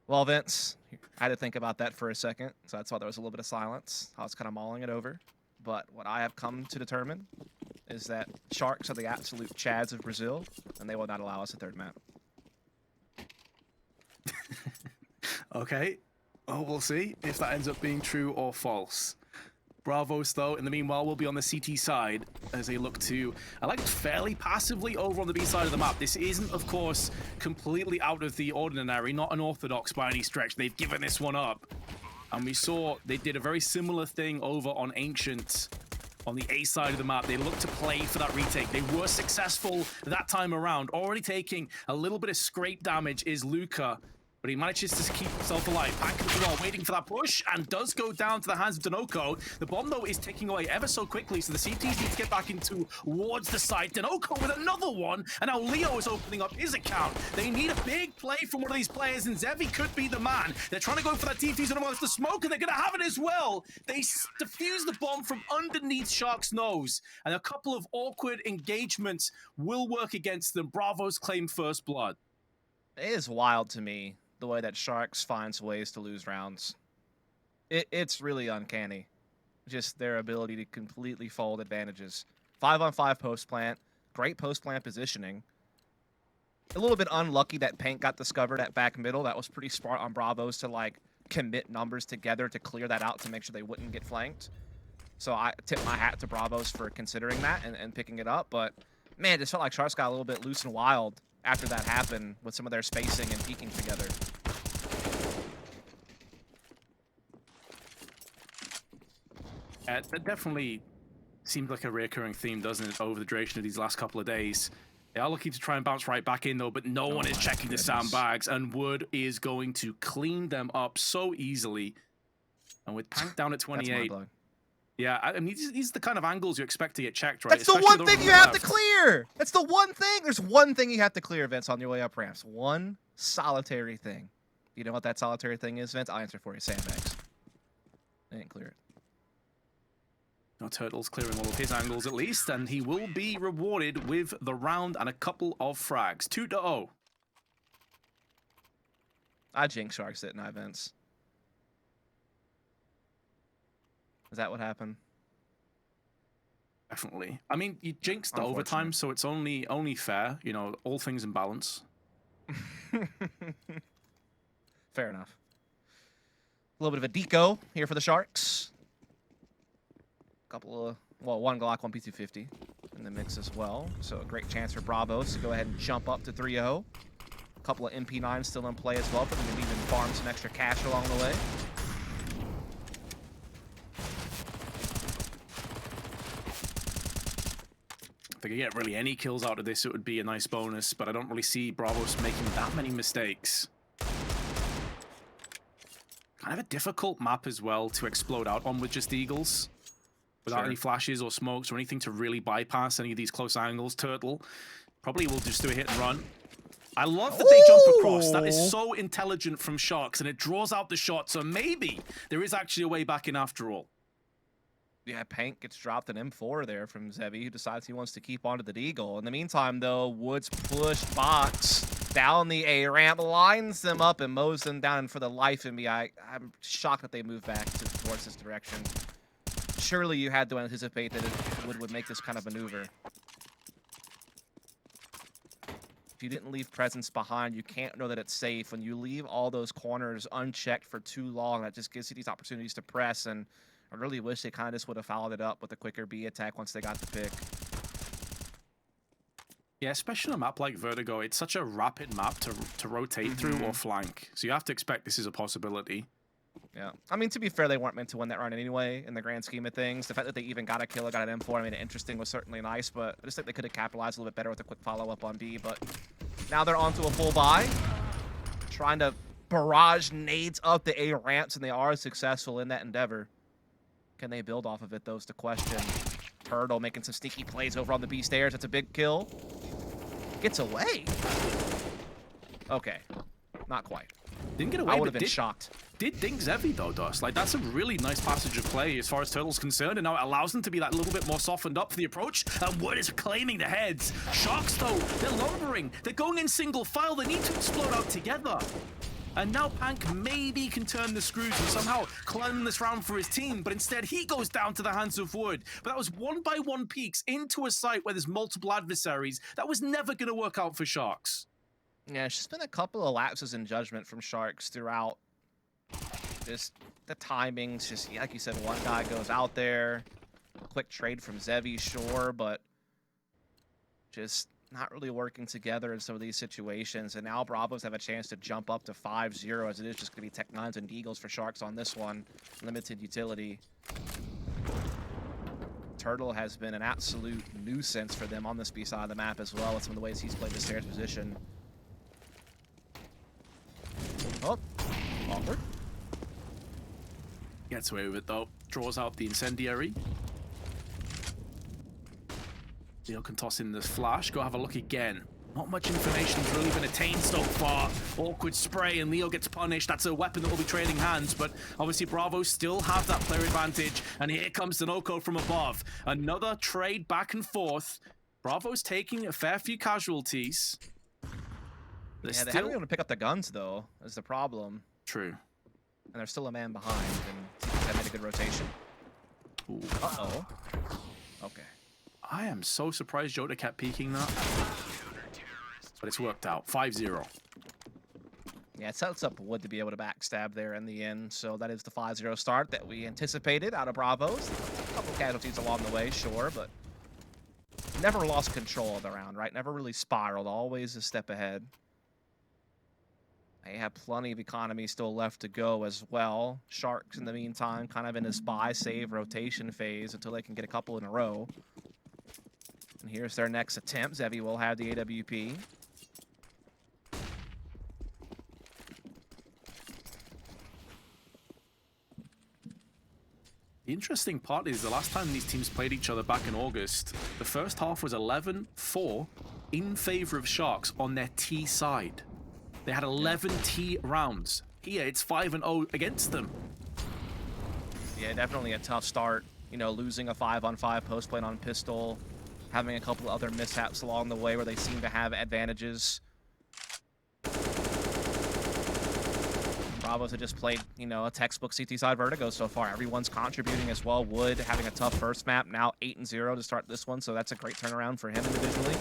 Well, Vince, I had to think about that for a second, so that's why there was a little bit of silence. I was kind of mulling it over. But what I have come to determine is that Sharks are the absolute Chads of Brazil, and they will not allow us a third map. Okay. Oh, we'll see if that ends up being true or false. Bravos, though, in the meanwhile, will be on the CT side as they look to elect fairly passively over on the B side of the map. This isn't, of course, completely out of the ordinary, not unorthodox by any stretch. They've given this one up. And we saw they did a very similar thing over on Ancient on the A side of the map. They looked to play for that retake. They were successful that time around. Already taking a little bit of scrape damage is Luca, but he manages to keep himself alive. Pack as well, waiting for that push, and does go down to the hands of Denoco. The bomb, though, is ticking away ever so quickly, so the CTs need to get back into towards the site. Denoco with another one, and now Leo is opening up his account. They need a big play from one of these players, and Zevi could be the man. They're trying to go for that defuse on the smoke, and they're going to have it as well. They defuse the bomb from underneath Shark's nose, and a couple of awkward engagements will work against them. Bravos claim first blood. It is wild to me the way that Sharks finds ways to lose rounds. It's really uncanny. Just their ability to completely fold advantages. 5-on-5 post plant, great post plant positioning. A little bit unlucky that Paint got discovered at back middle. That was pretty smart on Bravos to like commit numbers together to clear that out to make sure they wouldn't get flanked. So I tip my hat to Bravos for considering that and picking it up. But man, it just felt like Sharks got a little bit loose and wild after that happened with some of their spacing and peeking together. That definitely seemed like a recurring theme, doesn't it, over the duration of these last couple of days. They are looking to try and bounce right back in, though, but no one is checking the sandbags, and Wood is going to clean them up so easily. And with Pank down at 28... Yeah, I mean, these are the kind of angles you expect to get checked, right? That's the one thing you have to clear! That's the one thing! There's one thing you have to clear, Vince, on your way up ramps. One solitary thing. You know what that solitary thing is, Vince? I'll answer for you. Sandbags. They didn't clear it. No, Turtle's clearing all of his angles at least, and he will be rewarded with the round and a couple of frags. 2-0. I jinx Sharks, didn't I, Vince? Is that what happened? Definitely. I mean, you jinxed the overtime, so it's only fair. You know, all things in balance. Fair enough. A little bit of a deco here for the Sharks. Couple of, well, one Glock, one P250 in the mix as well. So a great chance for Bravos to go ahead and jump up to 3-0. A couple of MP9s still in play as well, but maybe even farm some extra cash along the way. If they could get really any kills out of this, it would be a nice bonus, but I don't really see Bravos making that many mistakes. Kind of a difficult map as well to explode out on with just Eagles. Without any flashes or smokes or anything to really bypass any of these close angles. Turtle probably will just do a hit and run. I love that they jump across. That is so intelligent from Sharks, and it draws out the shot, so maybe there is actually a way back in after all. Yeah, Pank gets dropped an M4 there from Zevi, who decides he wants to keep onto the Deagle. In the meantime, though, Woods pushed Box down the A ramp, lines them up, and mows them down. And for the life of me, I'm shocked that they moved back towards this direction. Surely you had to anticipate that it would make this kind of maneuver. If you didn't leave presence behind, you can't know that it's safe. When you leave all those corners unchecked for too long, that just gives you these opportunities to press. And I really wish they kind of just would have followed it up with a quicker B attack once they got the pick. Yeah, especially on a map like Vertigo, it's such a rapid map to rotate through or flank. So you have to expect this is a possibility. Yeah. I mean, to be fair, they weren't meant to win that run anyway, in the grand scheme of things. The fact that they even got a kill or got an M4, I mean, interesting was certainly nice, but I just think they could have capitalized a little bit better with a quick follow-up on B. But now they're onto a full buy, trying to barrage nades up the A ramps, and they are successful in that endeavor. Can they build off of it, though, is the question. Turtle making some sneaky plays over on the B stairs. That's a big kill. Gets away. Okay. Not quite. Didn't get away, I would have been shocked. Did ding Zevi, though, Dust. Like, that's a really nice passage of play as far as Turtle's concerned, and now it allows them to be that little bit more softened up for the approach, and Wood is claiming the heads. Sharks, though, they're lumbering. They're going in single file. They need to explode out together. And now Pank maybe can turn the screws and somehow claim this round for his team, but instead he goes down to the hands of Wood. But that was 1-by-1 peeks into a site where there's multiple adversaries. That was never going to work out for Sharks. Yeah, it's just been a couple of lapses in judgment from Sharks throughout. Just the timings, just like you said, one guy goes out there, quick trade from Zevi, sure, but just not really working together in some of these situations. And now Bravos have a chance to jump up to 5-0, as it is just going to be Tech9s and Eagles for Sharks on this one. Limited utility. Turtle has been an absolute nuisance for them on this B side of the map as well, with some of the ways he's played the stairs position. Oh, awkward. Gets away with it though. Draws out the incendiary. Leo can toss in this flash. Go have a look again. Not much information's really been attained so far. Awkward spray and Leo gets punished. That's a weapon that will be trading hands, but obviously Bravo still have that player advantage. And here comes Sunoco from above. Another trade back and forth. Bravo's taking a fair few casualties. They haven't been able to pick up the guns though, is the problem. True. And they're still a man behind, and that made a good rotation. Ooh. Uh-oh. Okay. I am so surprised Jota kept peeking that. But it's worked out. 5-0. Yeah, it sets up Wood to be able to backstab there in the end. So that is the 5-0 start that we anticipated out of Bravos. A couple casualties along the way, sure, but never lost control of the round, right? Never really spiraled. Always a step ahead. They have plenty of economy still left to go as well. Sharks, in the meantime, kind of in this buy, save, rotation phase until they can get a couple in a row. And here's their next attempt. Zevi will have the AWP. The interesting part is the last time these teams played each other back in August, the first half was 11-4 in favor of Sharks on their T side. They had 11 T rounds. Here, it's 5-0 against them. Yeah, definitely a tough start. You know, losing a 5-on-5 post play on pistol, having a couple of other mishaps along the way where they seem to have advantages. Bravos have just played, you know, a textbook CT side Vertigo so far. Everyone's contributing as well. Wood having a tough first map, now 8-0 to start this one, so that's a great turnaround for him individually.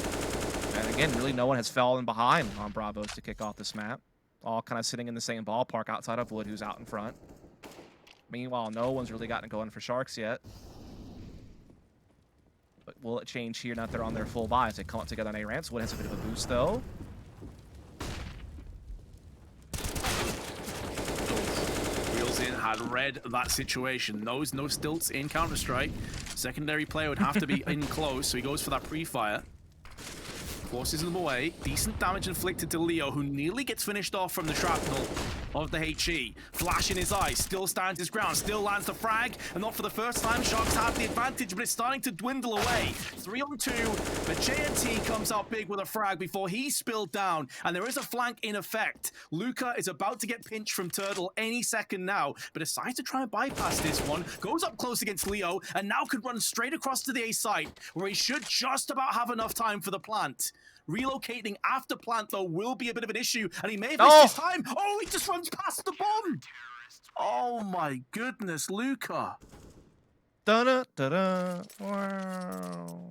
And again, really no one has fallen behind on Bravos to kick off this map. All kind of sitting in the same ballpark outside of Wood, who's out in front. Meanwhile, no one's really gotten going for Sharks yet. But will it change here now that they're on their full buy as they come up together on A ramps? Wood has a bit of a boost though. Wheels in had read that situation. Knows no stilts in Counter-Strike. Secondary player would have to be in close, so he goes for that pre-fire. Forces them away. Decent damage inflicted to Leo, who nearly gets finished off from the shrapnel of the HE. Flash in his eyes, still stands his ground, still lands the frag, and not for the first time, Sharks have the advantage, but it's starting to dwindle away. 3-on-2, but JNT comes out big with a frag before he's spilled down, and there is a flank in effect. Luca is about to get pinched from Turtle any second now, but decides to try and bypass this one, goes up close against Leo, and now could run straight across to the A site, where he should just about have enough time for the plant. Relocating after plant, though, will be a bit of an issue, and he may have missed his time. Oh, he just runs past the bomb. Oh, my goodness, Luca. Da-da-da-da. Wow.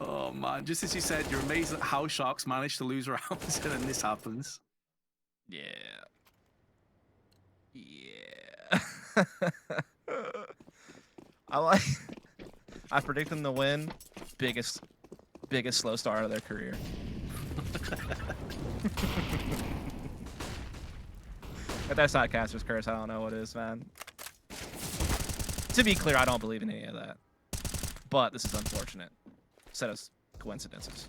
Oh, man, just as you said, you're amazed at how Sharks managed to lose rounds, and then this happens. Yeah. Yeah. I predict them to win. Biggest slow start of their career. If that's not Caster's curse, I don't know what is, man. To be clear, I don't believe in any of that. But this is unfortunate. Set of coincidences.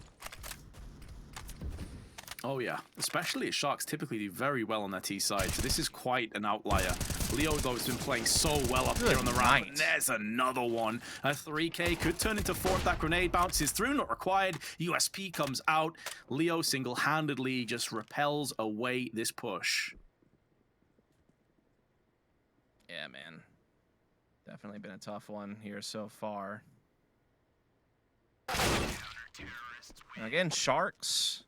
Oh yeah, especially as Sharks typically do very well on their T side, so this is quite an outlier. Leo, though, has been playing so well up here on the round. And there's another one. A 3K could turn into 4th. That grenade bounces through, not required. USP comes out. Leo single-handedly just repels away this push. Yeah, man. Definitely been a tough one here so far. And again, Sharks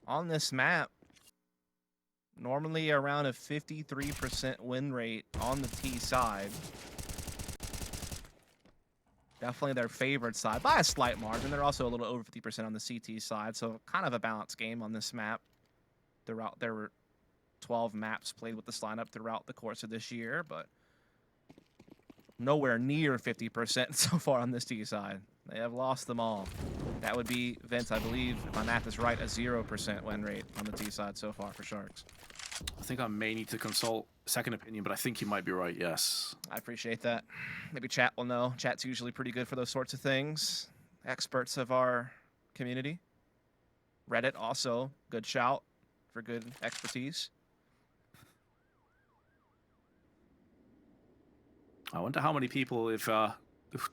on this map normally around a 53% win rate on the T side. Definitely their favored side by a slight margin. They're also a little over 50% on the CT side, so kind of a balanced game on this map. Throughout, there were 12 maps played with this lineup throughout the course of this year, but nowhere near 50% so far on this T side. They have lost them all. That would be, Vince, I believe, if my math is right, a 0% win rate on the T side so far for Sharks. I think I may need to consult second opinion, but I think you might be right, yes. I appreciate that. Maybe chat will know. Chat's usually pretty good for those sorts of things. Experts of our community. Reddit also, good shout for good expertise. I wonder how many people, if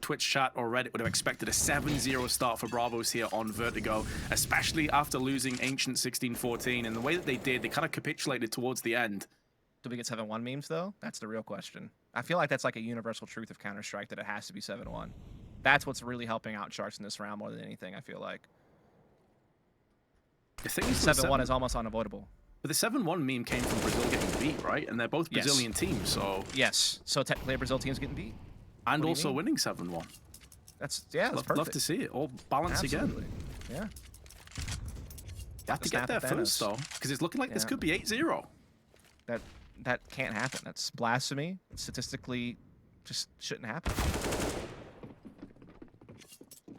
Twitch chat or Reddit would have expected a 7-0 start for Bravos here on Vertigo, especially after losing Ancient 16-14. And the way that they did, they kind of capitulated towards the end. Do we get 7-1 memes, though? That's the real question. I feel like that's like a universal truth of Counter-Strike, that it has to be 7-1. That's what's really helping out Sharks in this round more than anything, I feel like. The thing is, 7-1 is almost unavoidable. But the 7-1 meme came from Brazil getting beat, right? And they're both Brazilian teams, so... Yes. So technically a Brazil team's getting beat. And also winning 7-1. That's perfect. Love to see it. All balance Absolutely. again. Yeah. You have to get there first, though, because it's looking like this could be 8-0. That can't happen. That's blasphemy. Statistically, just shouldn't happen.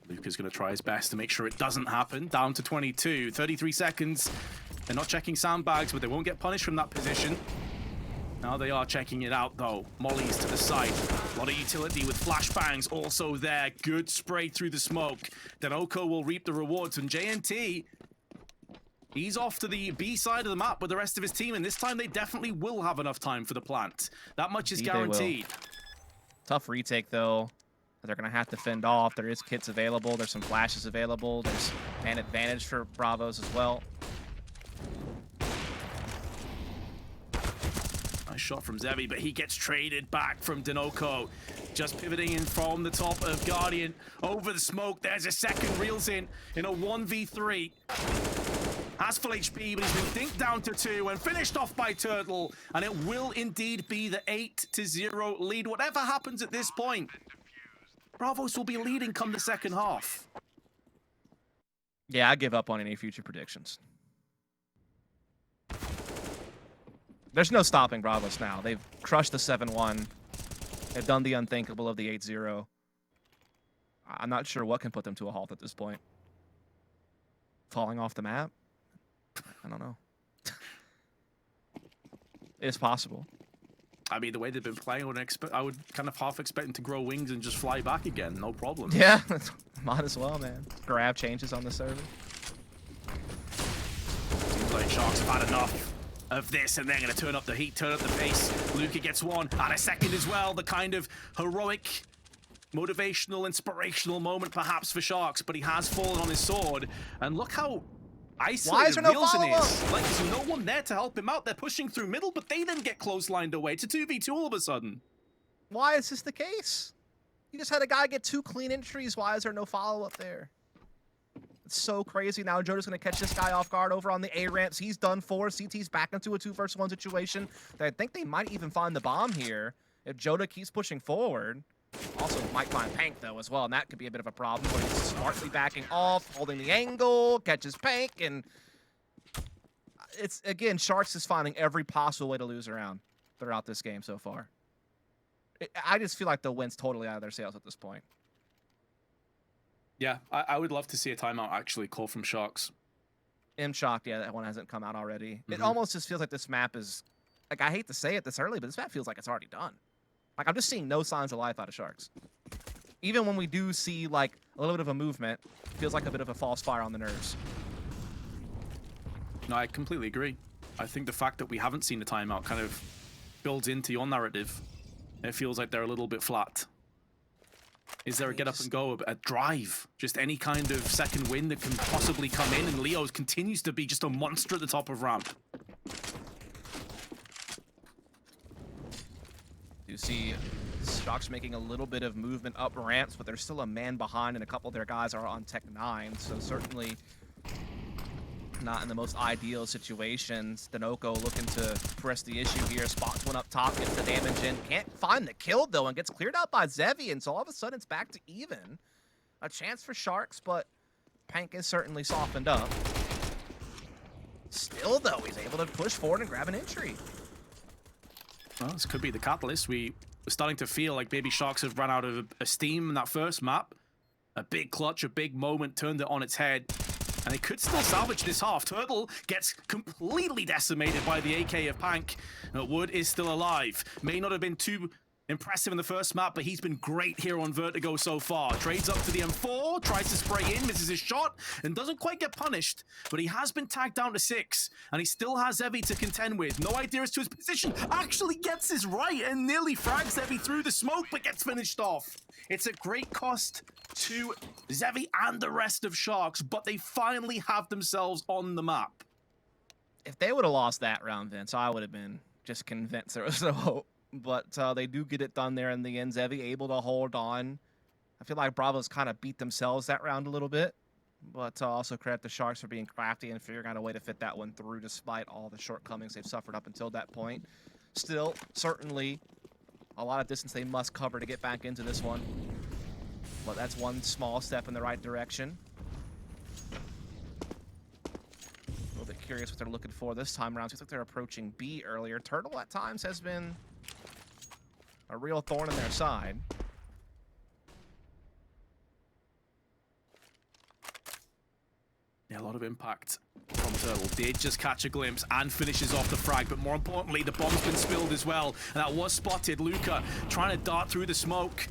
Luca's going to try his best to make sure it doesn't happen. Down to 22, 33 seconds. They're not checking sandbags, but they won't get punished from that position. Now they are checking it out, though. Molly's to the side. A lot of utility with flashbangs also there. Good spray through the smoke. Denoko will reap the rewards. And JNT, he's off to the B side of the map with the rest of his team, and this time they definitely will have enough time for the plant. That much is guaranteed. Tough retake, though. They're going to have to fend off. There is kits available. There's some flashes available. There's an advantage for Bravos as well. Nice shot from Zevi, but he gets traded back from Denoko. Just pivoting in from the top of Guardian. Over the smoke, there's a second, reels in a 1v3. Has full HP, but he's been dinked down to 2 and finished off by Turtle. And it will indeed be the 8-0 lead. Whatever happens at this point, Bravos will be leading come the second half. Yeah, I give up on any future predictions. There's no stopping Bravos now. They've crushed the 7-1. They've done the unthinkable of the 8-0. I'm not sure what can put them to a halt at this point. Falling off the map? I don't know. It's possible. I mean, the way they've been playing, I would kind of half expect them to grow wings and just fly back again. No problem. Yeah, might as well, man. Grab changes on the server. Seems like Sharks have had enough of this, and they're going to turn up the heat, turn up the pace. Luca gets one, and a second as well. The kind of heroic, motivational, inspirational moment perhaps for Sharks, but he has fallen on his sword. And look how isolated Wilson is. Like, there's no one there to help him out. They're pushing through middle, but they then get clotheslined away to 2v2 all of a sudden. Why is this the case? You just had a guy get 2 clean entries. Why is there no follow-up there? It's so crazy. Now Joda's going to catch this guy off guard over on the A ramps. He's done for. CT's back into a 2-versus-1 situation. I think they might even find the bomb here if Joda keeps pushing forward. Also might find Pank, though, as well, and that could be a bit of a problem, where he's smartly backing off, holding the angle, catches Pank, and it's, again, Sharks is finding every possible way to lose around throughout this game so far. I just feel like the win's totally out of their sails at this point. Yeah, I would love to see a timeout actually call from Sharks. I'm shocked, yeah, that one hasn't come out already. It almost just feels like this map is, like, I hate to say it this early, but this map feels like it's already done. Like, I'm just seeing no signs of life out of Sharks. Even when we do see, like, a little bit of a movement, it feels like a bit of a false fire on the nerves. No, I completely agree. I think the fact that we haven't seen the timeout kind of builds into your narrative. It feels like they're a little bit flat. Is there a get up and go, a drive? Just any kind of second win that can possibly come in, and Leo's continues to be just a monster at the top of ramp. You see Sharks making a little bit of movement up ramps, but there's still a man behind, and a couple of their guys are on Tech 9, so certainly not in the most ideal situations. Dinoco looking to press the issue here. Spots one up top, gets the damage in. Can't find the kill, though, and gets cleared out by Zevi, and so all of a sudden it's back to even. A chance for Sharks, but Pank is certainly softened up. Still, though, he's able to push forward and grab an entry. Well, this could be the catalyst. We're starting to feel like maybe Sharks have run out of steam in that first map. A big clutch, a big moment, turned it on its head. And they could still salvage this half. Turtle gets completely decimated by the AK of Pank. Wood is still alive. May not have been too impressive in the first map, but he's been great here on Vertigo so far. Trades up to the M4, tries to spray in, misses his shot, and doesn't quite get punished. But he has been tagged down to 6, and he still has Zevi to contend with. No idea as to his position. Actually gets his right and nearly frags Zevi through the smoke, but gets finished off. It's a great cost to Zevi and the rest of Sharks, but they finally have themselves on the map. If they would have lost that round, Vince, I would have been just convinced there was no hope. But they do get it done there in the end. Zevi able to hold on. I feel like Bravos kind of beat themselves that round a little bit. But also credit the Sharks for being crafty and figuring out a way to fit that one through despite all the shortcomings they've suffered up until that point. Still, certainly, a lot of distance they must cover to get back into this one. But that's one small step in the right direction. A little bit curious what they're looking for this time around. Seems like they're approaching B earlier. Turtle at times has been a real thorn in their side. Yeah, a lot of impact from Turtle. Did just catch a glimpse and finishes off the frag, but more importantly, the bomb's been spilled as well, and that was spotted. Luca trying to dart through the smoke.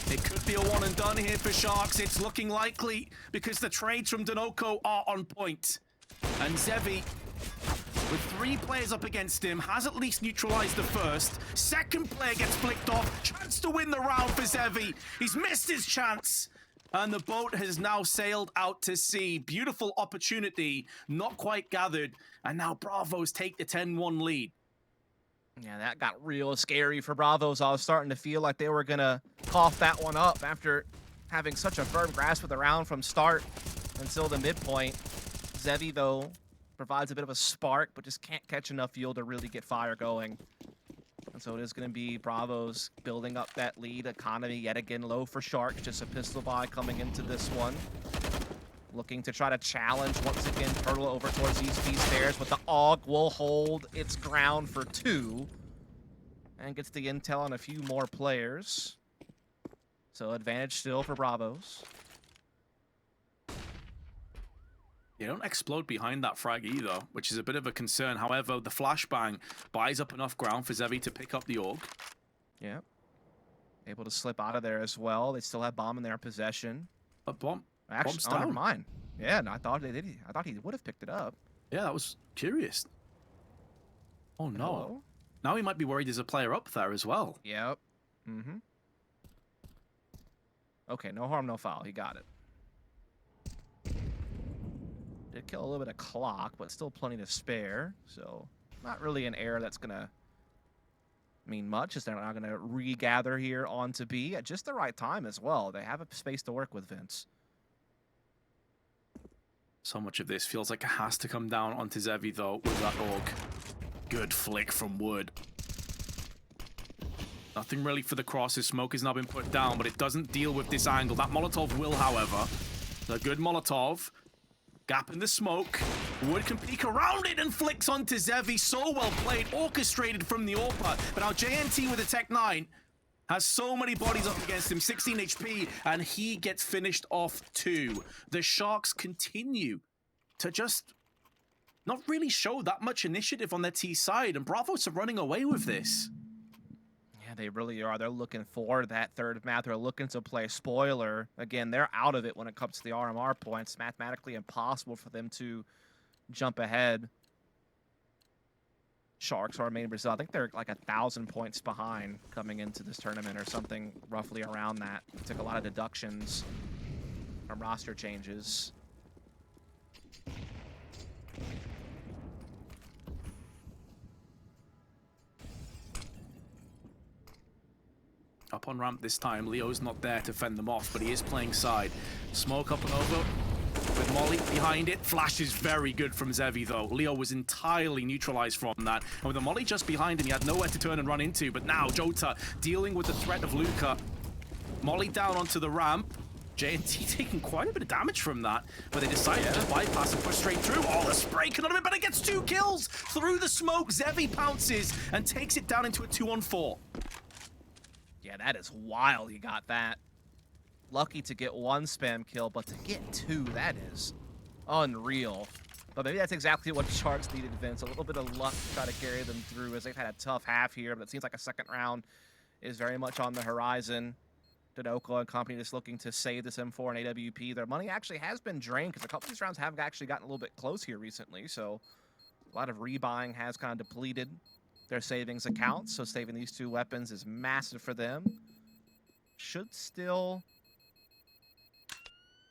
It could be a one and done here for Sharks. It's looking likely because the trades from Dinoco are on point. And Zevi, with 3 players up against him, has at least neutralized the first. Second player gets flicked off. Chance to win the round for Zevi. He's missed his chance. And the boat has now sailed out to sea. Beautiful opportunity, not quite gathered. And now Bravos take the 10-1 lead. Yeah, that got real scary for Bravos. I was starting to feel like they were going to cough that one up after having such a firm grasp of the round from start until the midpoint. Zevi, though, provides a bit of a spark, but just can't catch enough fuel to really get fire going. And so it is going to be Bravos building up that lead. Economy yet again low for Sharks. Just a pistol buy coming into this one. Looking to try to challenge once again Turtle over towards these B stairs, but the AUG will hold its ground for 2 and gets the intel on a few more players. So advantage still for Bravos. They don't explode behind that frag either, which is a bit of a concern. However, the flashbang buys up enough ground for Zevi to pick up the AUG. Yeah. Able to slip out of there as well. They still have bomb in their possession. A bomb. Actually, oh, never mind. Yeah, no, I thought they did. I thought he would have picked it up. Yeah, that was curious. Oh no. Hello? Now he might be worried there's a player up there as well. Yep. Mm-hmm. Okay, no harm, no foul. He got it. Did kill a little bit of clock, but still plenty to spare. So not really an error that's gonna mean much, as they're not gonna regather here onto B at just the right time as well. They have a space to work with, Vince. So much of this feels like it has to come down onto Zevi, though, with that AUG. Good flick from Wood. Nothing really for the crosses. Smoke has now been put down, but it doesn't deal with this angle. That Molotov will, however. A good Molotov. Gap in the smoke. Wood can peek around it and flicks onto Zevi. So well played, orchestrated from the AWPer. But now JNT with the Tech 9 has so many bodies up against him, 16 HP, and he gets finished off too. The Sharks continue to just not really show that much initiative on their T side, and Bravos are running away with this. Yeah, they really are. They're looking for that third map. They're looking to play spoiler. Again, they're out of it when it comes to the RMR points. Mathematically impossible for them to jump ahead. Sharks are main Brazil. I think they're like 1,000 points behind coming into this tournament or something roughly around that. It took a lot of deductions from roster changes. Up on ramp this time. Leo's not there to fend them off, but he is playing side. Smoke up and over with Molly behind it. Flash is very good from Zevi, though. Leo was entirely neutralized from that. And with the Molly just behind him, he had nowhere to turn and run into. But now Jota dealing with the threat of Luca. Molly down onto the ramp. JNT taking quite a bit of damage from that, but they decided to just bypass and push straight through. Oh, the spray cannot have been better. Gets 2 kills through the smoke. Zevi pounces and takes it down into a 2-on-4. Yeah, that is wild. He got that. Lucky to get 1 spam kill, but to get 2, that is unreal. But maybe that's exactly what Sharks needed, Vince. A little bit of luck to try to carry them through, as they've had a tough half here, but it seems like a second round is very much on the horizon. Dodoko and company just looking to save this M4 and AWP. Their money actually has been drained because a couple of these rounds have actually gotten a little bit close here recently. So a lot of rebuying has kind of depleted their savings accounts. So saving these 2 weapons is massive for them. Should still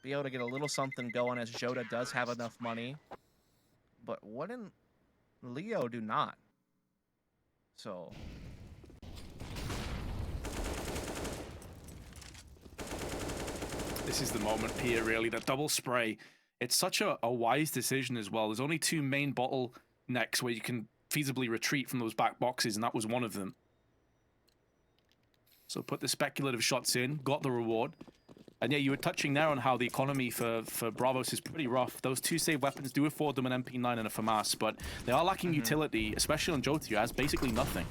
be able to get a little something going as Jota does have enough money. But wouldn't Leo do not? So... This is the moment here, really. That double spray. It's such a wise decision as well. There's only 2 main bottlenecks where you can feasibly retreat from those back boxes, and that was one of them. So put the speculative shots in, got the reward. And yeah, you were touching there on how the economy for Bravos is pretty rough. Those 2 save weapons do afford them an MP9 and a FAMAS, but they are lacking utility, especially on Jota, who has basically nothing.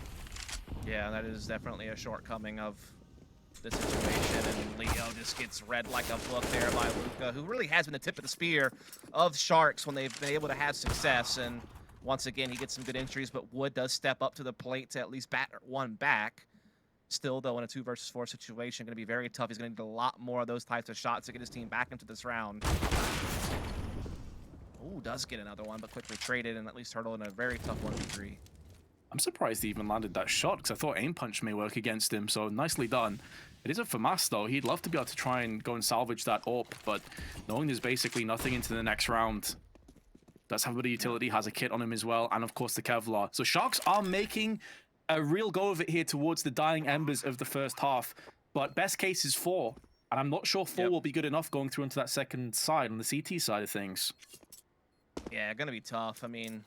Yeah, that is definitely a shortcoming of the situation, and Leo just gets read like a book there by Luca, who really has been the tip of the spear of Sharks when they've been able to have success. And once again, he gets some good entries, but Wood does step up to the plate to at least bat 1 back. Still, though, in a 2 versus 4 situation, going to be very tough. He's going to need a lot more of those types of shots to get his team back into this round. Ooh, does get another one, but quickly traded and at least hurdle in a very tough 1v3. I'm surprised he even landed that shot, because I thought aim punch may work against him, so nicely done. It is a FAMAS, though. He'd love to be able to try and go and salvage that up, but knowing there's basically nothing into the next round, does have a bit of utility, has a kit on him as well, and of course the Kevlar. So Sharks are making a real go of it here towards the dying embers of the first half, but best case is 4, and I'm not sure 4 will be good enough going through into that second side, on the CT side of things. Yeah, gonna be tough. I mean,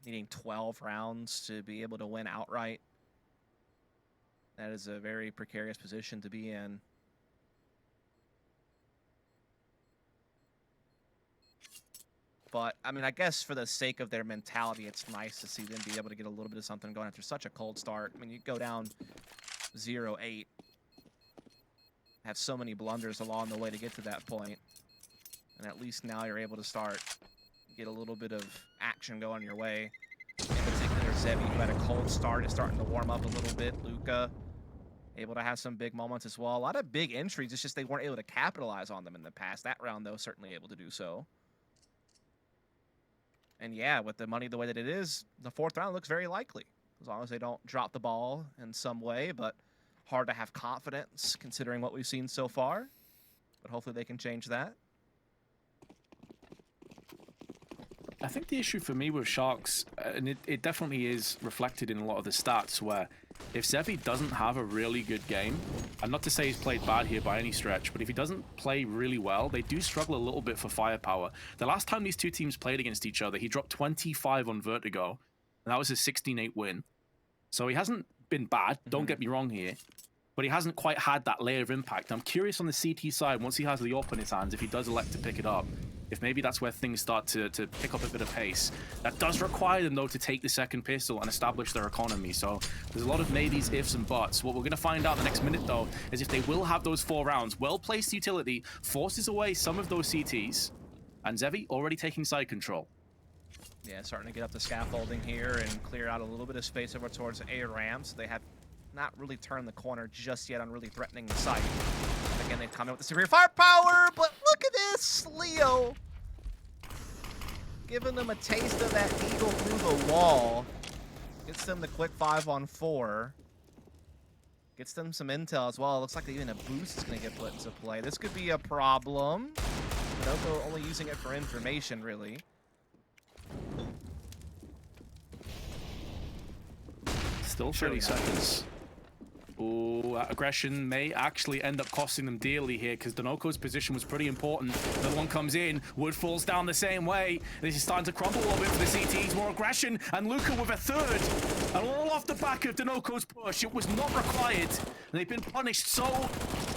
needing 12 rounds to be able to win outright. That is a very precarious position to be in. But, I mean, I guess for the sake of their mentality, it's nice to see them be able to get a little bit of something going after such a cold start. I mean, you go down 0-8. Have so many blunders along the way to get to that point. And at least now you're able to start, get a little bit of action going your way. In particular, Zevi, who had a cold start, is starting to warm up a little bit. Luca, able to have some big moments as well. A lot of big entries, it's just they weren't able to capitalize on them in the past. That round, though, certainly able to do so. And yeah, with the money the way that it is, the 4th round looks very likely. As long as they don't drop the ball in some way, but hard to have confidence considering what we've seen so far. But hopefully they can change that. I think the issue for me with Sharks, and it definitely is reflected in a lot of the stats, where if Zevi doesn't have a really good game, and not to say he's played bad here by any stretch, but if he doesn't play really well, they do struggle a little bit for firepower. The last time these 2 teams played against each other, he dropped 25 on Vertigo, and that was a 16-8 win. So he hasn't been bad, don't get me wrong here, but he hasn't quite had that layer of impact. I'm curious on the CT side, once he has the AWP in his hands, if he does elect to pick it up, if maybe that's where things start to pick up a bit of pace. That does require them, though, to take the second pistol and establish their economy. So there's a lot of maybes, ifs, and buts. What we're going to find out the next minute, though, is if they will have those 4 rounds. Well-placed utility forces away some of those CTs, and Zevi already taking side control. Yeah, starting to get up the scaffolding here and clear out a little bit of space over towards A-Ram, so they have not really turned the corner just yet on really threatening the site. Again, they've come in with the superior firepower, but look at this! Leo giving them a taste of that eagle through the wall. Gets them the quick 5-on-4. Gets them some intel as well. It looks like even a boost is going to get put into play. This could be a problem. Vertigo only using it for information, really. Still 30 seconds. Oh, that aggression may actually end up costing them dearly here because Denoko's position was pretty important. Another one comes in. Wood falls down the same way. This is starting to crumble a little bit for the CTs. More aggression, and Luca with a third. And all off the back of Denoko's push. It was not required. And they've been punished so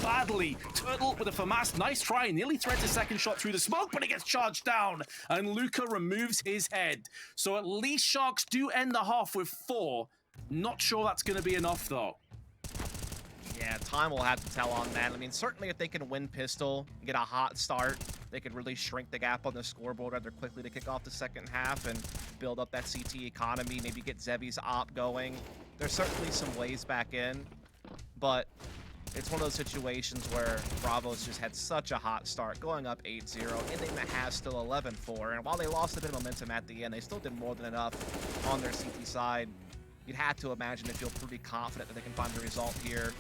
badly. Turtle with a FAMAS. Nice try. Nearly threads a second shot through the smoke, but it gets charged down. And Luca removes his head. So at least Sharks do end the half with 4. Not sure that's going to be enough, though. Yeah, time will have to tell on that. I mean, certainly if they can win pistol, get a hot start, they could really shrink the gap on the scoreboard rather quickly to kick off the second half and build up that CT economy, maybe get Zevi's op going. There's certainly some ways back in, but it's one of those situations where Bravos just had such a hot start, going up 8-0, ending the half still 11-4, and while they lost a bit of momentum at the end, they still did more than enough on their CT side. You'd have to imagine they feel pretty confident that they can find the result here.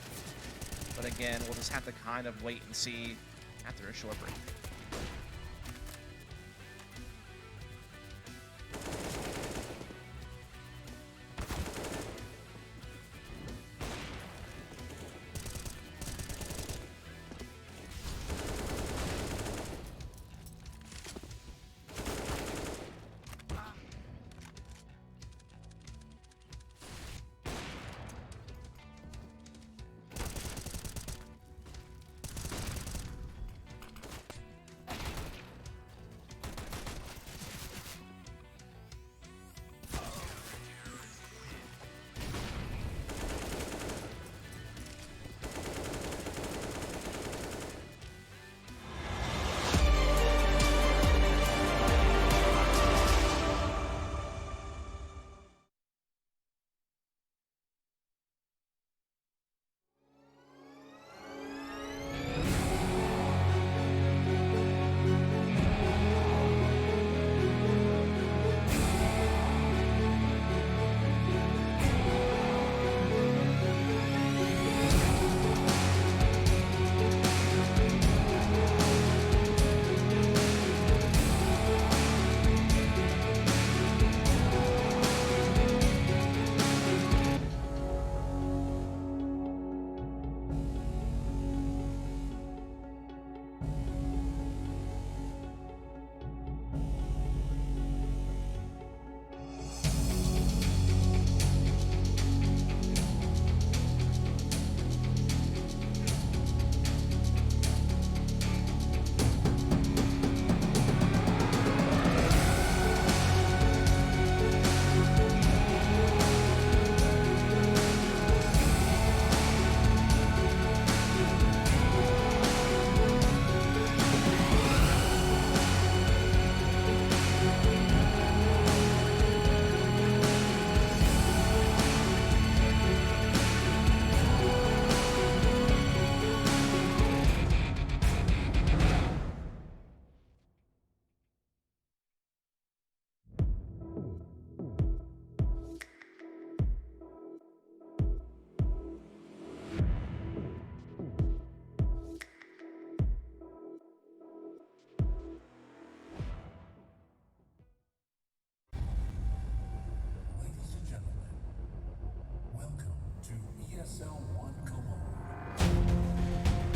But again, we'll just have to kind of wait and see after a short break.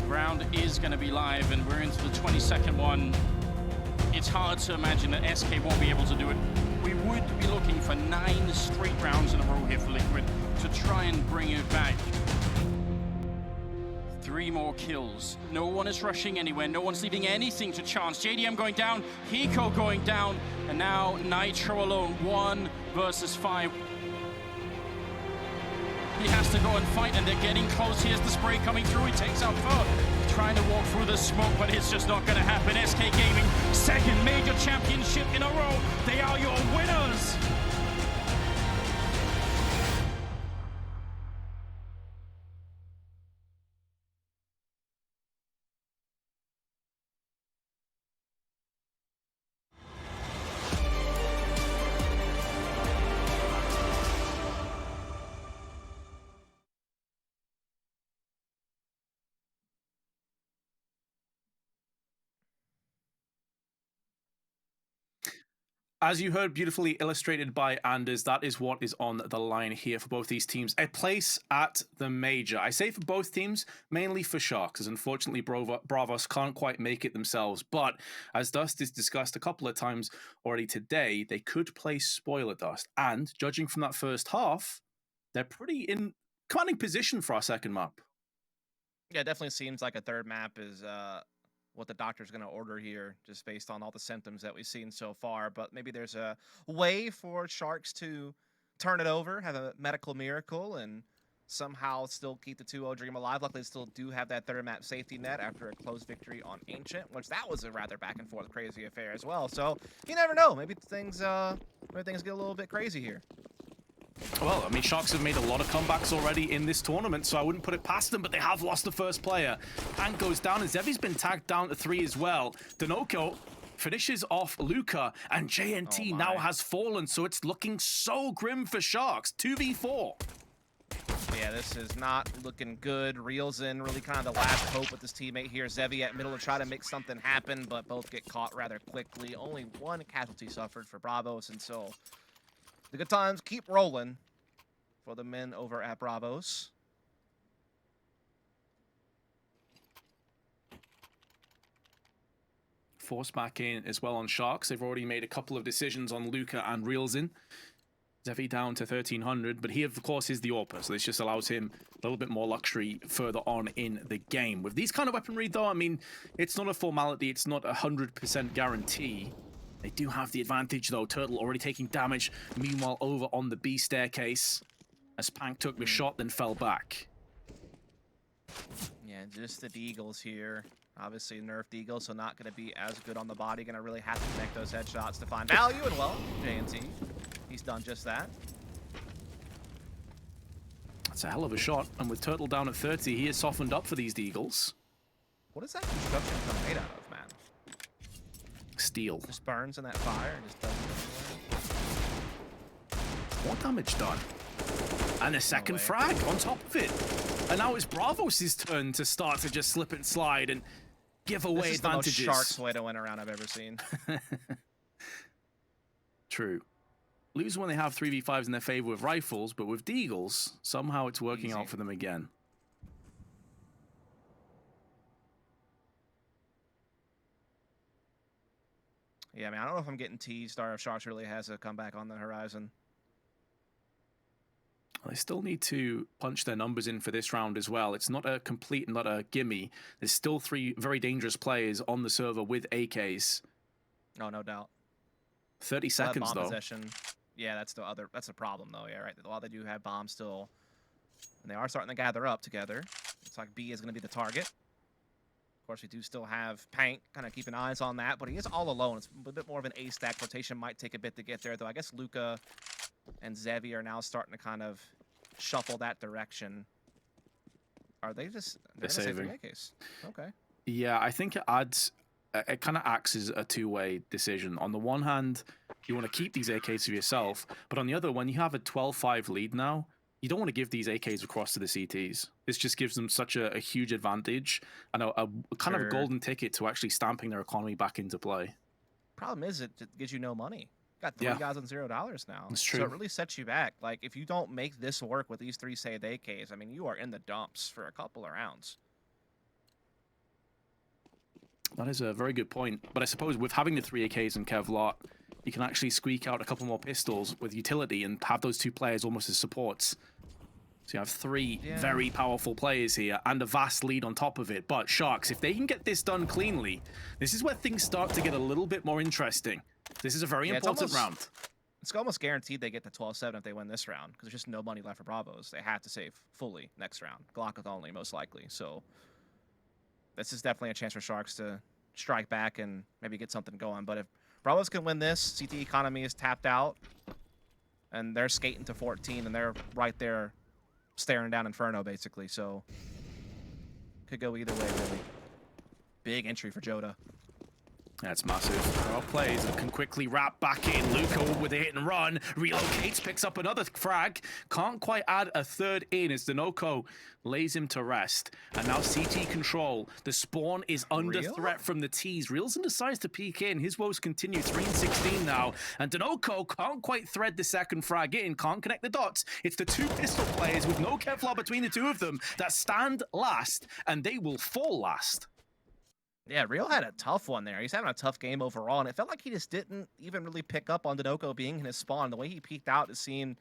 Round is going to be live, and we're into the 22nd one. It's hard to imagine that SK won't be able to do it. We would be looking for 9 straight rounds in a row here for Liquid to try and bring it back. 3 more kills. No one is rushing anywhere. No one's leaving anything to chance. JDM going down, Hiko going down, and now Nitro alone, 1 versus 5. He has to go and fight, and they're getting close. Here's the spray coming through. He takes out Fur, trying to walk through the smoke, but it's just not going to happen. SK Gaming, 2nd major championship in a row. They are your winners. As you heard beautifully illustrated by Anders, that is what is on the line here for both these teams. A place at the major. I say for both teams, mainly for Sharks, as unfortunately Bravos can't quite make it themselves. But as Dust has discussed a couple of times already today, they could play Spoiler Dust. And judging from that first half, they're pretty in commanding position for our second map. Yeah, it definitely seems like a third map is what the doctor's going to order here, just based on all the symptoms that we've seen so far. But maybe there's a way for Sharks to turn it over, have a medical miracle, and somehow still keep the 2-0 dream alive. Luckily, they still do have that third map safety net after a close victory on Ancient, which that was a rather back and forth crazy affair as well. So you never know. Maybe things get a little bit crazy here. Well, I mean, Sharks have made a lot of comebacks already in this tournament, so I wouldn't put it past them, but they have lost the first player. Pank goes down, and Zevi's been tagged down to 3 as well. Denoco finishes off Luca, and JNT now has fallen, so it's looking so grim for Sharks. 2v4. Yeah, this is not looking good. Reels in really kind of the last hope with his teammate here. Zevi at middle to try to make something happen, but both get caught rather quickly. Only one casualty suffered for Bravos, and so the good times keep rolling for the men over at Bravos. Force back in as well on Sharks. They've already made a couple of decisions on Luca and Reelsin. Zevi down to 1300, but he of course is the AWPer, so this just allows him a little bit more luxury further on in the game. With these kind of weaponry though, I mean, it's not a formality, it's not 100% guarantee. They do have the advantage though. Turtle already taking damage, meanwhile over on the B staircase as Pank took the shot then fell back. Yeah, just the Deagles here. Obviously nerfed Eagle, so not going to be as good on the body. Going to really have to connect those headshots to find value, and well, JNT, he's done just that. That's a hell of a shot, and with Turtle down at 30, he is softened up for these Deagles. What is that construction come made out of, man? Steel. Just burns in that fire and just doesn't. More damage done. And a second frag on top of it. And now it's Bravos' turn to start to just slip and slide and give away advantages. This is the most Sharks way to win a round I've ever seen. True. Lose when they have 3v5s in their favor with rifles, but with Deagles, somehow it's working out for them again. Yeah, I mean, I don't know if I'm getting teased or if Sharks really has a comeback on the horizon. They still need to punch their numbers in for this round as well. It's not a complete, not a gimme. There's still 3 very dangerous players on the server with AKs. Oh, no doubt. 30 seconds though. Possession. Yeah, that's the problem though. Yeah, right. While they do have bombs still, and they are starting to gather up together. Looks like B is going to be the target. Of course, we do still have Pank kind of keeping eyes on that, but he is all alone. It's a bit more of an A stack. Rotation might take a bit to get there, though. I guess Luca and Zevi are now starting to kind of shuffle that direction. Are they just... They're saving. Case. Okay. Yeah, I think it adds... It kind of acts as a two-way decision. On the one hand, you want to keep these AKs for yourself, but on the other, when you have a 12-5 lead now, you don't want to give these AKs across to the CTs. This just gives them such a huge advantage and a kind of a golden ticket to actually stamping their economy back into play. Problem is, it gives you no money. Got 3 guys on $0 now. That's true. So it really sets you back. Like, if you don't make this work with these 3 saved AKs, I mean, you are in the dumps for a couple of rounds. That is a very good point. But I suppose with having the 3 AKs and Kevlar, you can actually squeak out a couple more pistols with utility and have those 2 players almost as supports. So you have 3 very powerful players here and a vast lead on top of it. But Sharks, if they can get this done cleanly, this is where things start to get a little bit more interesting. This is a very important round. It's almost guaranteed they get to 12-7 if they win this round, because there's just no money left for Bravos. They have to save fully next round. Glock only, most likely. So this is definitely a chance for Sharks to strike back and maybe get something going. But if Bravos can win this, CT economy is tapped out, and they're skating to 14, and they're right there staring down Inferno, basically. So could go either way, really. Big entry for Joda. That's massive. There are players that can quickly wrap back in. Luca with a hit and run. Relocates, picks up another frag. Can't quite add a third in as Dinoco lays him to rest. And now CT control. The spawn is under threat from the T's. Realson decides to peek in. His woes continue. 3 and 16 now. And Dinoco can't quite thread the second frag in. Can't connect the dots. It's the two pistol players with no Kevlar between the two of them that stand last. And they will fall last. Yeah, Real had a tough one there. He's having a tough game overall, and it felt like he just didn't even really pick up on Dinoco being in his spawn. The way he peeked out, it seemed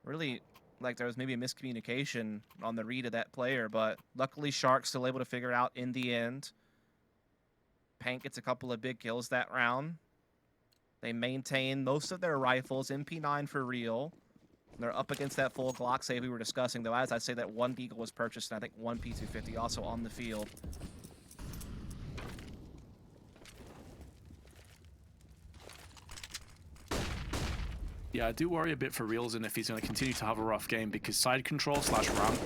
really like there was maybe a miscommunication on the read of that player, but luckily Shark's still able to figure it out in the end. Pank gets a couple of big kills that round. They maintain most of their rifles, MP9 for Real. They're up against that full Glock save we were discussing, though, as I say that one Deagle was purchased, and I think one P250 also on the field. Yeah, I do worry a bit for Realson if he's going to continue to have a rough game, because side control / ramp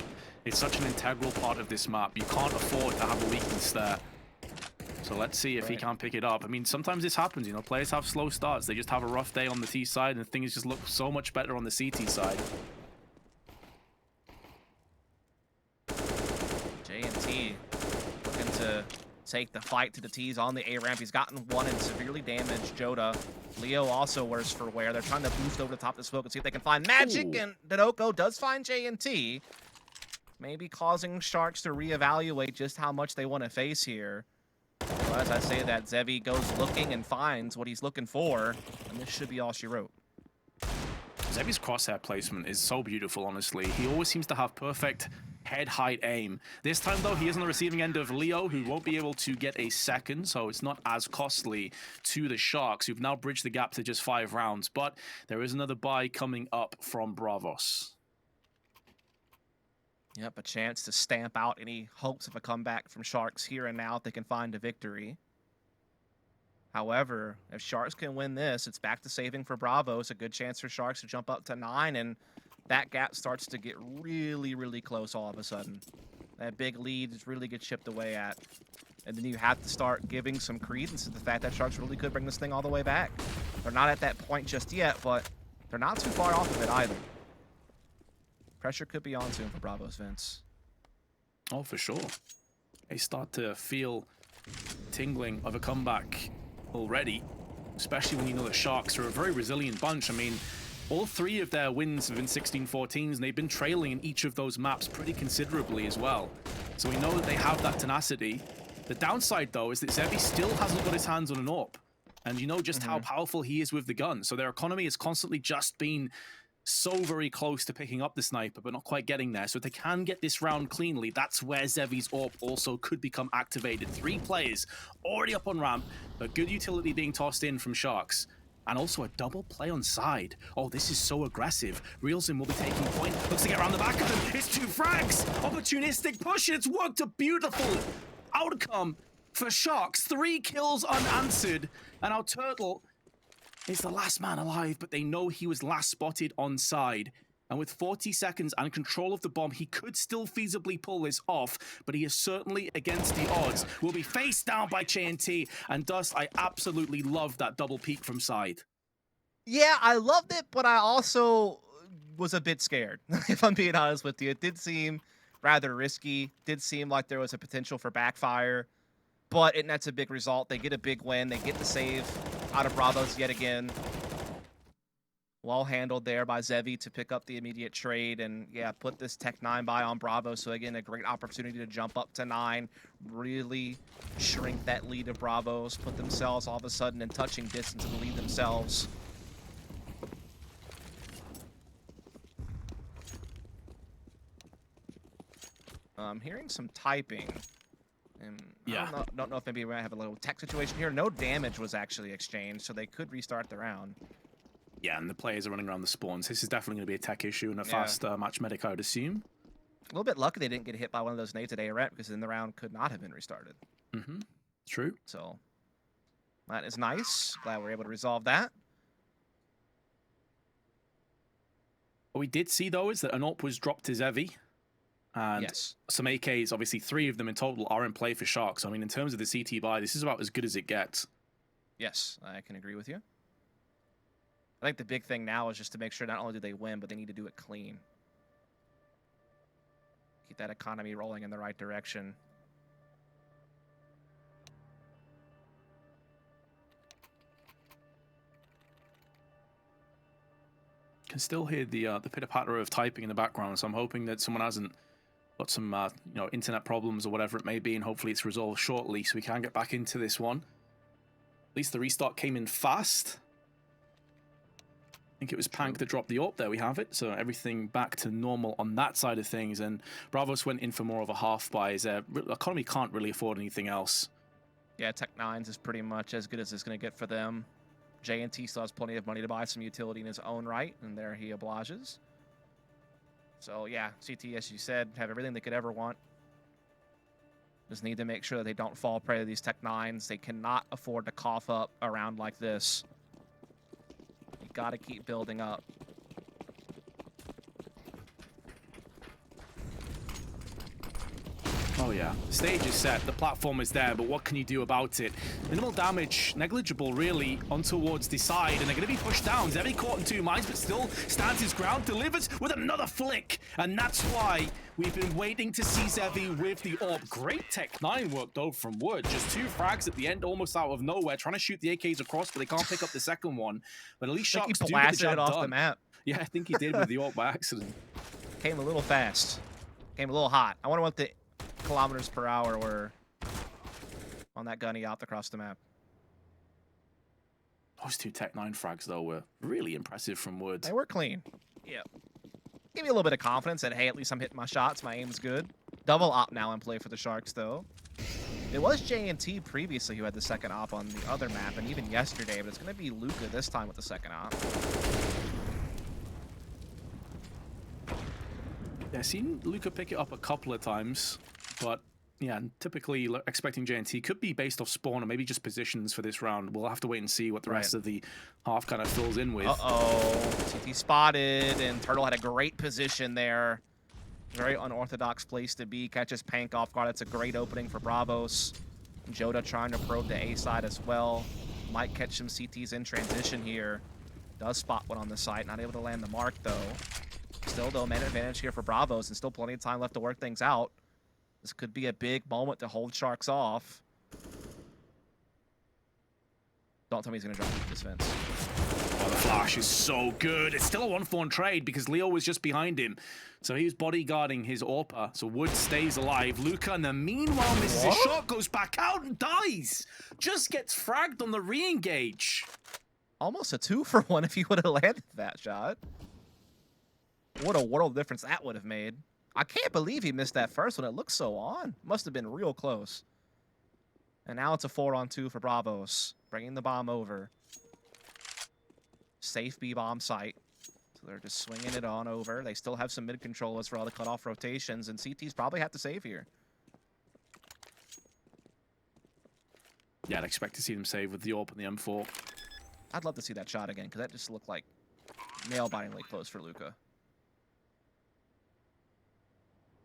is such an integral part of this map. You can't afford to have a weakness there. So let's see if he can pick it up. I mean, sometimes this happens, you know, players have slow starts. They just have a rough day on the T side, and things just look so much better on the CT side. J&T looking to take the fight to the T's on the A ramp. He's gotten one and severely damaged Joda. Leo also worse for wear. They're trying to boost over the top of the smoke and see if they can find Magic. Ooh. And Dinoco does find J&T. Maybe causing Sharks to reevaluate just how much they want to face here. So as I say that, Zevi goes looking and finds what he's looking for. And this should be all she wrote. Zevi's crosshair placement is so beautiful, honestly. He always seems to have perfect head height aim. This time, though, he is on the receiving end of Leo, who won't be able to get a second, so it's not as costly to the Sharks, who've now bridged the gap to just 5 rounds. But there is another buy coming up from Bravos. Yep, a chance to stamp out any hopes of a comeback from Sharks here and now if they can find a victory. However, if Sharks can win this, it's back to saving for Bravos. A good chance for Sharks to jump up to 9, and that gap starts to get really, really close all of a sudden. That big lead is really get chipped away at. And then you have to start giving some credence to the fact that Sharks really could bring this thing all the way back. They're not at that point just yet, but they're not too far off of it either. Pressure could be on soon for Bravos, Vince. Oh, for sure. They start to feel tingling of a comeback already, especially when you know the Sharks are a very resilient bunch. I mean, all 3 of their wins have been 16-14s, and they've been trailing in each of those maps pretty considerably as well. So we know that they have that tenacity. The downside, though, is that Zevi still hasn't got his hands on an AWP. And you know just how powerful he is with the gun. So their economy has constantly just been so very close to picking up the sniper, but not quite getting there. So if they can get this round cleanly, that's where Zevi's AWP also could become activated. 3 players already up on ramp, but good utility being tossed in from Sharks. And also a double play on side. Oh, this is so aggressive. Realson will be taking point. Looks to get around the back of them. It's 2 frags. Opportunistic push. It's worked a beautiful outcome for Sharks. 3 kills unanswered. And our Turtle is the last man alive, but they know he was last spotted on side. And with 40 seconds and control of the bomb, he could still feasibly pull this off, but he is certainly against the odds. Will be faced down by J&T, and Dust, I absolutely love that double peek from side. Yeah, I loved it, but I also was a bit scared, if I'm being honest with you. It did seem rather risky, did seem like there was a potential for backfire, but that's a big result. They get a big win, they get the save out of Bravos yet again. Well handled there by Zevi to pick up the immediate trade and, yeah, put this Tech 9 buy on Bravo. So, again, a great opportunity to jump up to 9, really shrink that lead of Bravos, put themselves all of a sudden in touching distance of the lead themselves. I'm hearing some typing. And yeah. I don't know if maybe we might have a little tech situation here. No damage was actually exchanged, so they could restart the round. Yeah, and the players are running around the spawns. This is definitely going to be a tech issue and a fast match medic, I would assume. A little bit lucky they didn't get hit by one of those nades at ARET, because then the round could not have been restarted. True. So that is nice. Glad we're able to resolve that. What we did see, though, is that an AWP was dropped to Zevi. And some AKs, obviously 3 of them in total, are in play for Sharks. I mean, in terms of the CT buy, this is about as good as it gets. Yes, I can agree with you. I think the big thing now is just to make sure not only do they win, but they need to do it clean. Keep that economy rolling in the right direction. Can still hear the pitter-patter of typing in the background, so I'm hoping that someone hasn't got some you know, internet problems or whatever it may be, and hopefully it's resolved shortly so we can get back into this one. At least the restart came in fast. I think it was Pank that dropped the AWP. There we have it. So everything back to normal on that side of things, and Bravos went in for more of a half buy. His economy can't really afford anything else. Yeah, Tech 9s is pretty much as good as it's going to get for them. J&T still has plenty of money to buy some utility in his own right, and there he obliges. So yeah, CT, as you said, have everything they could ever want. Just need to make sure that they don't fall prey to these Tech 9s. They cannot afford to cough up around like this. You got to keep building up. Oh yeah, the stage is set, the platform is there, but what can you do about it? Minimal damage, negligible really, on towards the side, and they're going to be pushed down. Zevi caught in 2 mines, but still stands his ground, delivers with another flick, and that's why we've been waiting to see Zevi with the AWP. Great Tech 9 work though from Wood, just 2 frags at the end, almost out of nowhere, trying to shoot the AKs across, but they can't pick up the second one. But at least I think Sharks he do get the blasted job it off done. the map. Yeah, I think he did with the AWP by accident. Came a little fast. Came a little hot. I wonder what the kilometers per hour were on that gun he out across the map. Those 2 Tech 9 frags though were really impressive from Wood. They were clean. Yeah. Give me a little bit of confidence that, hey, at least I'm hitting my shots. My aim's good. Double op now in play for the Sharks, though. It was J&T previously who had the second op on the other map, and even yesterday, but it's going to be Luca this time with the second op. Yeah, I've seen Luca pick it up a couple of times, but yeah, typically expecting J&T could be based off spawn or maybe just positions for this round. We'll have to wait and see what the rest of the half kind of fills in with. Uh-oh. CT spotted, and Turtle had a great position there. Very unorthodox place to be. Catches Pank off guard. That's a great opening for Bravos. Joda trying to probe the A side as well. Might catch some CTs in transition here. Does spot one on the site. Not able to land the mark, though. Still, though, man advantage here for Bravos, and still plenty of time left to work things out. This could be a big moment to hold Sharks off. Don't tell me he's going to drop this fence. Oh, the flash is so good. It's still a 1-4 trade because Leo was just behind him. So he was bodyguarding his AWPer. So Wood stays alive. Luca, in the meanwhile, misses his shot, goes back out and dies. Just gets fragged on the re-engage. Almost a 2-for-1 if he would have landed that shot. What a world difference that would have made. I can't believe he missed that first one. It looked so on. Must have been real close. And now it's a 4-on-2 for Bravos. Bringing the bomb over. Safe B-bomb site. So they're just swinging it on over. They still have some mid-controllers for all the cutoff rotations, and CTs probably have to save here. Yeah, I'd expect to see them save with the AWP and the M4. I'd love to see that shot again, because that just looked like nail-bitingly close for Luca.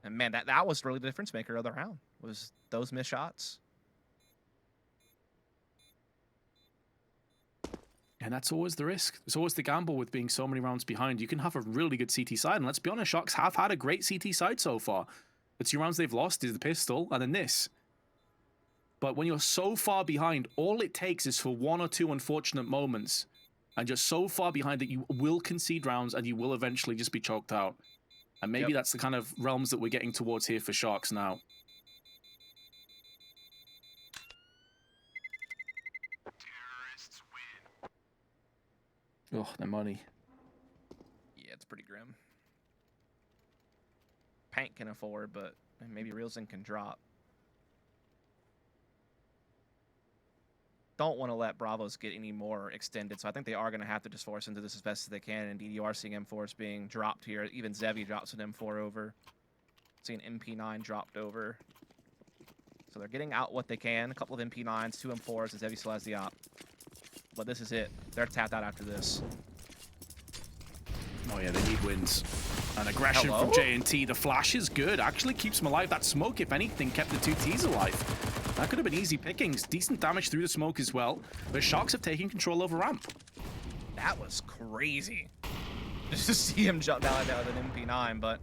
And man, that was really the difference maker of the round, was those missed shots. And that's always the risk. There's always the gamble with being so many rounds behind. You can have a really good CT side, and let's be honest, Sharks have had a great CT side so far. The 2 rounds they've lost is the pistol, and then this. But when you're so far behind, all it takes is for 1 or 2 unfortunate moments, and you're so far behind that you will concede rounds, and you will eventually just be choked out. And maybe that's the kind of realms that we're getting towards here for Sharks now. Terrorists win. Oh, their money. Yeah, it's pretty grim. Pank can afford, but maybe Reelson can drop. Don't want to let Bravos get any more extended, so I think they are going to have to just force into this as best as they can. Indeed, you are seeing M4s being dropped here. Even Zevi drops an M4 over. Seeing MP9 dropped over. So they're getting out what they can. A couple of MP9s, 2 M4s, and Zevi still has the op. But this is it. They're tapped out after this. Oh yeah, they need wins. And aggression Hello? from J&T. The flash is good. Actually keeps him alive. That smoke, if anything, kept the two Ts alive. That could have been easy pickings. Decent damage through the smoke as well. The Sharks have taken control over ramp. That was crazy. Just to see him jump down with an MP9, but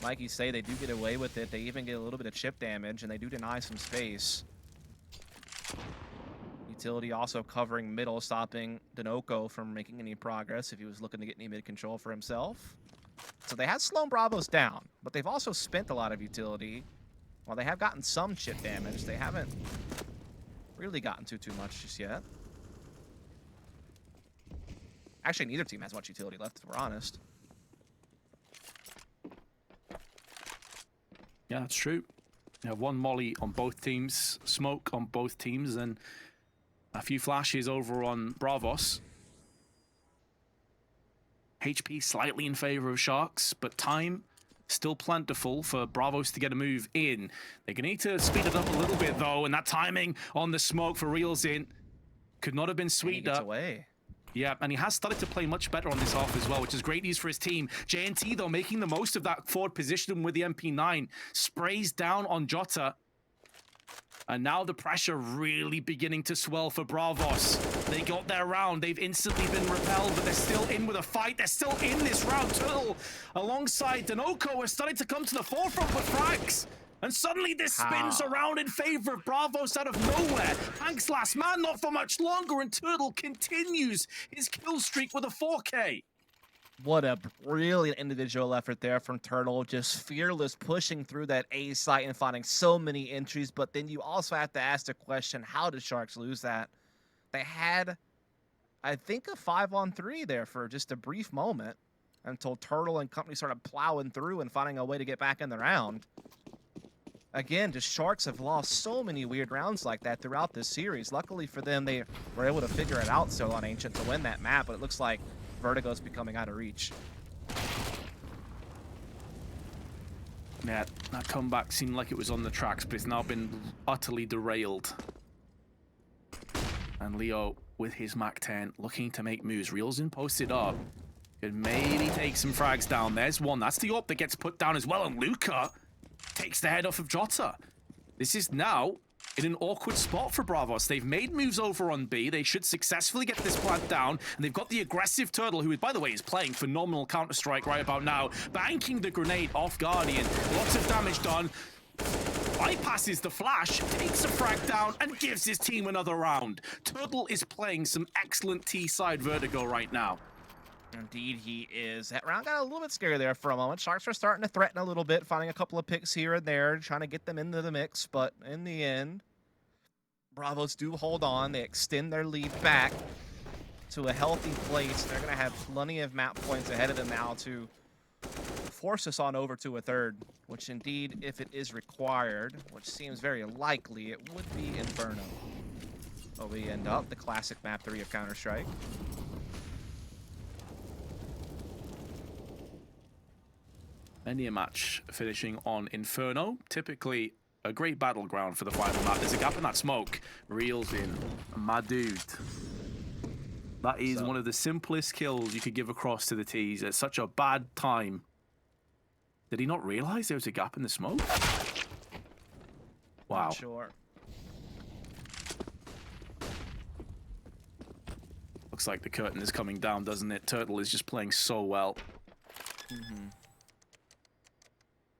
like you say, they do get away with it. They even get a little bit of chip damage, and they do deny some space. Utility also covering middle, stopping Dinoco from making any progress if he was looking to get any mid control for himself. So they have slowed Bravos down, but they've also spent a lot of utility. While they have gotten some chip damage, they haven't really gotten too much just yet. Actually, neither team has much utility left, if we're honest. Yeah, that's true. You have one molly on both teams, smoke on both teams, and a few flashes over on Bravos. HP slightly in favor of Sharks, but time still plentiful for Bravos to get a move in. They're going to need to speed it up a little bit, though, and that timing on the smoke for Reels in could not have been sweeter. He gets away. Yeah, and he has started to play much better on this half as well, which is great news for his team. J&T, though, making the most of that forward position with the MP9. Sprays down on Jota. And now the pressure really beginning to swell for Bravos. They got their round. They've instantly been repelled, but they're still in with a fight. They're still in this round. Turtle, alongside Dinoco, are starting to come to the forefront with frags. And suddenly this spins around in favor of Bravos out of nowhere. Hank's last man, not for much longer, and Turtle continues his kill streak with a 4K. What a brilliant individual effort there from Turtle. Just fearless, pushing through that A site and finding so many entries. But then you also have to ask the question, how did Sharks lose that? They had, I think, a 5-on-3 there for just a brief moment until Turtle and company started plowing through and finding a way to get back in the round. Again, just Sharks have lost so many weird rounds like that throughout this series. Luckily for them, they were able to figure it out still on Ancient to win that map, but it looks like Vertigo's becoming out of reach. Yeah, that comeback seemed like it was on the tracks, but it's now been utterly derailed. And Leo, with his Mac-10, looking to make moves. Reels in posted up. Could maybe take some frags down. There's one. That's the AWP that gets put down as well. And Luca takes the head off of Jota. This is now in an awkward spot for Bravos. They've made moves over on B. They should successfully get this plant down. And they've got the aggressive Turtle, who, by the way, is playing phenomenal Counter-Strike right about now. Banking the grenade off Guardian. Lots of damage done. Bypasses the flash, takes a frag down, and gives his team another round. Turtle is playing some excellent T-side Vertigo right now. Indeed, he is. That round got a little bit scary there for a moment. Sharks are starting to threaten a little bit, finding a couple of picks here and there, trying to get them into the mix. But in the end, Bravos do hold on. They extend their lead back to a healthy place. They're going to have plenty of map points ahead of them now to force us on over to a third, which indeed, if it is required, which seems very likely, it would be Inferno. But we end up the classic map 3 of Counter-Strike. Many a match finishing on Inferno. Typically a great battleground for the final map. There's a gap in that smoke. Reels in. My dude. That is one of the simplest kills you could give across to the T's at such a bad time. Did he not realize there was a gap in the smoke? Wow. Not sure. Looks like the curtain is coming down, doesn't it? Turtle is just playing so well. Mm-hmm.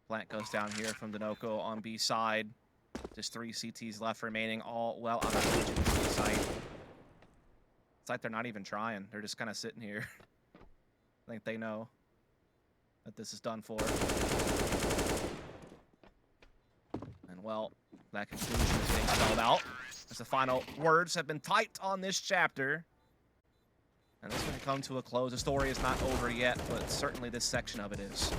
Plant goes down here from Dinoco on B side. Just 3 CTs left remaining, all well on the edge of the C site. It's like they're not even trying. They're just kind of sitting here. I think they know that this is done for. And well, that conclusion is being spelled out as the final words have been typed on this chapter. And it's going to come to a close. The story is not over yet, but certainly this section of it is.